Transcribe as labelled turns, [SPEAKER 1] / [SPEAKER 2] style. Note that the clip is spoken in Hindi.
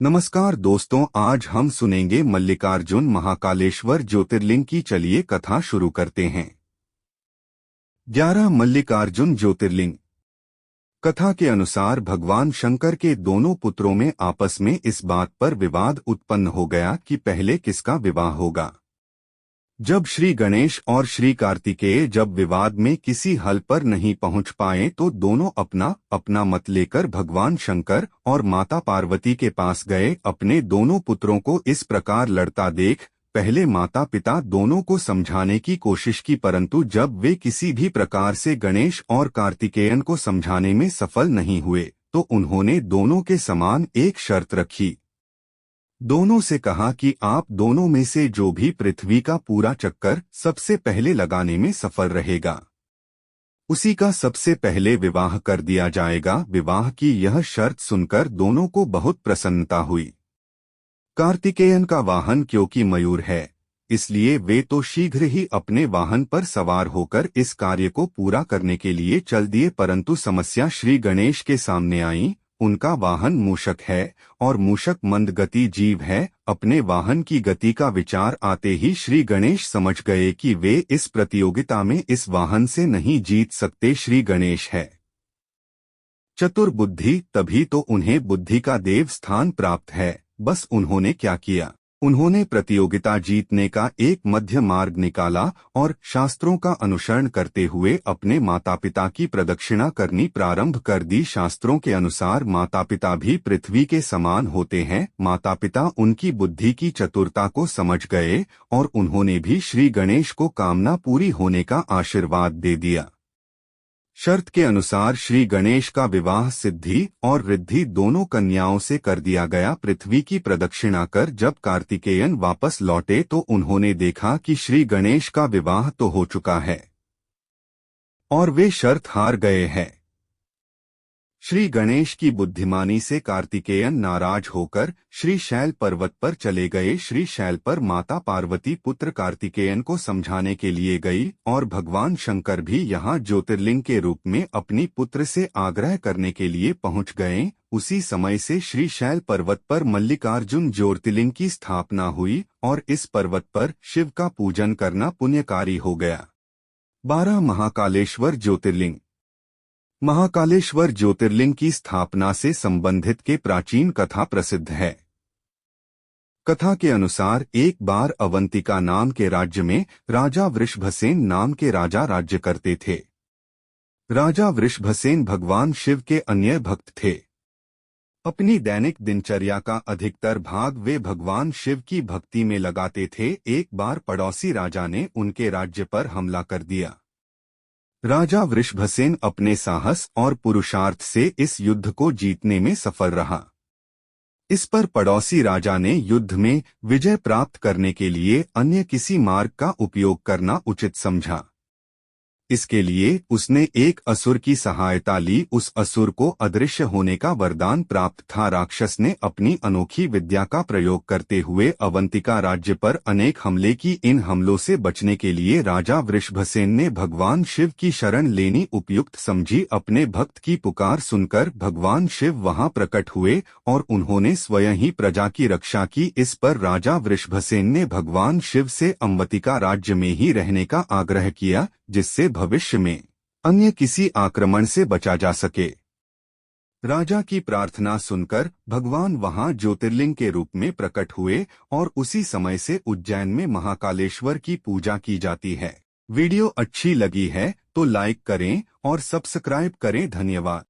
[SPEAKER 1] नमस्कार दोस्तों, आज हम सुनेंगे मल्लिकार्जुन महाकालेश्वर ज्योतिर्लिंग की। चलिए कथा शुरू करते हैं। 11 मल्लिकार्जुन ज्योतिर्लिंग। कथा के अनुसार भगवान शंकर के दोनों पुत्रों में आपस में इस बात पर विवाद उत्पन्न हो गया कि पहले किसका विवाह होगा। जब श्री गणेश और श्री कार्तिकेय जब विवाद में किसी हल पर नहीं पहुंच पाए तो दोनों अपना अपना मत लेकर भगवान शंकर और माता पार्वती के पास गए। अपने दोनों पुत्रों को इस प्रकार लड़ता देख पहले माता पिता दोनों को समझाने की कोशिश की, परंतु जब वे किसी भी प्रकार से गणेश और कार्तिकेयन को समझाने में सफल नहीं हुए तो उन्होंने दोनों के समान एक शर्त रखी। दोनों से कहा कि आप दोनों में से जो भी पृथ्वी का पूरा चक्कर सबसे पहले लगाने में सफल रहेगा, उसी का सबसे पहले विवाह कर दिया जाएगा। विवाह की यह शर्त सुनकर दोनों को बहुत प्रसन्नता हुई। कार्तिकेयन का वाहन क्योंकि मयूर है, इसलिए वे तो शीघ्र ही अपने वाहन पर सवार होकर इस कार्य को पूरा करने के लिए चल दिए, परंतु समस्या श्री गणेश के सामने आई। उनका वाहन मूषक है और मूषक मंदगति जीव है। अपने वाहन की गति का विचार आते ही श्री गणेश समझ गए कि वे इस प्रतियोगिता में इस वाहन से नहीं जीत सकते। श्री गणेश है चतुर बुद्धि, तभी तो उन्हें बुद्धि का देव स्थान प्राप्त है। बस उन्होंने क्या किया, उन्होंने प्रतियोगिता जीतने का एक मध्य मार्ग निकाला और शास्त्रों का अनुसरण करते हुए अपने माता पिता की प्रदक्षिणा करनी प्रारंभ कर दी। शास्त्रों के अनुसार माता पिता भी पृथ्वी के समान होते हैं। माता पिता उनकी बुद्धि की चतुरता को समझ गए और उन्होंने भी श्री गणेश को कामना पूरी होने का आशीर्वाद दे दिया। शर्त के अनुसार श्री गणेश का विवाह सिद्धि और रिद्धि दोनों कन्याओं से कर दिया गया। पृथ्वी की प्रदक्षिणा कर जब कार्तिकेयन वापस लौटे तो उन्होंने देखा कि श्री गणेश का विवाह तो हो चुका है और वे शर्त हार गए हैं। श्री गणेश की बुद्धिमानी से कार्तिकेयन नाराज होकर श्री शैल पर्वत पर चले गए। श्री शैल पर माता पार्वती पुत्र कार्तिकेयन को समझाने के लिए गई और भगवान शंकर भी यहाँ ज्योतिर्लिंग के रूप में अपनी पुत्र से आग्रह करने के लिए पहुँच गए। उसी समय से श्री शैल पर्वत पर मल्लिकार्जुन ज्योतिर्लिंग की स्थापना हुई और इस पर्वत पर शिव का पूजन करना पुण्यकारी हो गया। 12 महाकालेश्वर ज्योतिर्लिंग। महाकालेश्वर ज्योतिर्लिंग की स्थापना से संबंधित के प्राचीन कथा प्रसिद्ध है। कथा के अनुसार एक बार अवंतिका नाम के राज्य में राजा वृषभसेन नाम के राजा राज्य करते थे। राजा वृषभसेन भगवान शिव के अन्य भक्त थे। अपनी दैनिक दिनचर्या का अधिकतर भाग वे भगवान शिव की भक्ति में लगाते थे। एक बार पड़ोसी राजा ने उनके राज्य पर हमला कर दिया। राजा वृषभसेन अपने साहस और पुरुषार्थ से इस युद्ध को जीतने में सफल रहा। इस पर पड़ोसी राजा ने युद्ध में विजय प्राप्त करने के लिए अन्य किसी मार्ग का उपयोग करना उचित समझा। इसके लिए उसने एक असुर की सहायता ली। उस असुर को अदृश्य होने का वरदान प्राप्त था। राक्षस ने अपनी अनोखी विद्या का प्रयोग करते हुए अवंतिका राज्य पर अनेक हमले की। इन हमलों से बचने के लिए राजा वृषभसेन ने भगवान शिव की शरण लेनी उपयुक्त समझी। अपने भक्त की पुकार सुनकर भगवान शिव वहां प्रकट हुए और उन्होंने स्वयं ही प्रजा की रक्षा की। इस पर राजा वृषभसेन ने भगवान शिव से अवंतिका राज्य में ही रहने का आग्रह किया, जिससे भविष्य में अन्य किसी आक्रमण से बचा जा सके। राजा की प्रार्थना सुनकर भगवान वहां ज्योतिर्लिंग के रूप में प्रकट हुए और उसी समय से उज्जैन में महाकालेश्वर की पूजा की जाती है। वीडियो अच्छी लगी है तो लाइक करें और सब्सक्राइब करें। धन्यवाद।